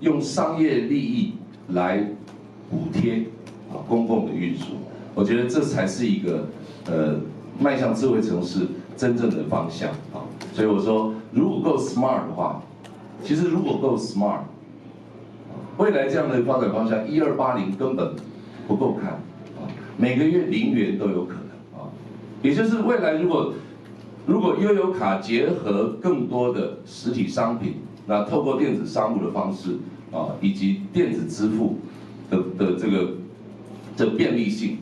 用商业利益来补贴公共的运输，我觉得这才是一个迈向智慧城市真正的方向啊。所以我说，如果够 smart 的话，其实如果够 smart， 未来这样的发展方向，1280根本不够看啊，每个月0元都有可能啊。也就是未来如果悠游卡结合更多的实体商品，那透过电子商务的方式啊，以及电子支付的这便利性，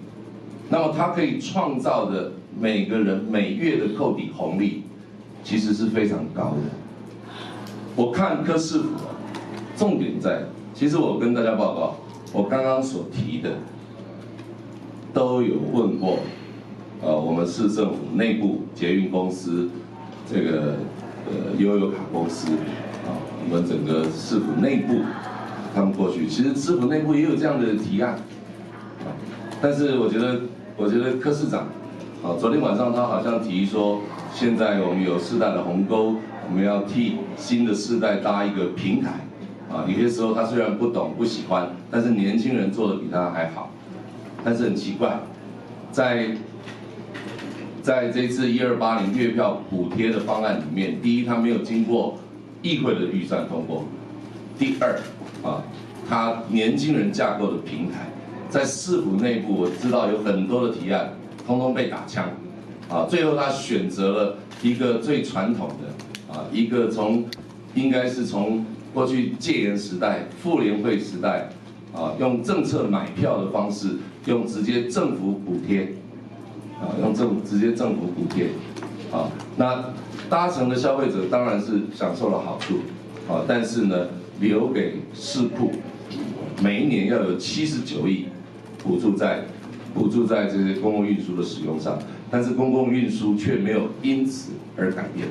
那么它可以创造的每个人每月的扣抵红利，其实是非常高的。我看柯市府，重点在，其实我跟大家报告，我刚刚所提的，都有问过，我们市政府内部捷运公司，这个悠游卡公司，啊，我们整个市府内部，他们过去，其实市府内部也有这样的提案，啊，但是我觉得柯市长，啊，昨天晚上他好像提说，现在我们有世代的鸿沟，我们要替新的世代搭一个平台，啊，有些时候他虽然不懂不喜欢，但是年轻人做的比他还好，但是很奇怪，在这次1280月票补贴的方案里面，第一，它没有经过议会的预算通过；第二，啊，它年轻人架构的平台，在市府内部我知道有很多的提案，通通被打枪，啊，最后他选择了一个最传统的，啊，一个应该是从过去戒严时代、妇联会时代，啊，用政策买票的方式，用直接政府补贴。用直接政府补贴，啊，那搭乘的消费者当然是享受了好处，啊，但是呢，留给市库每一年要有79亿补助在这些公共运输的使用上，但是公共运输却没有因此而改变。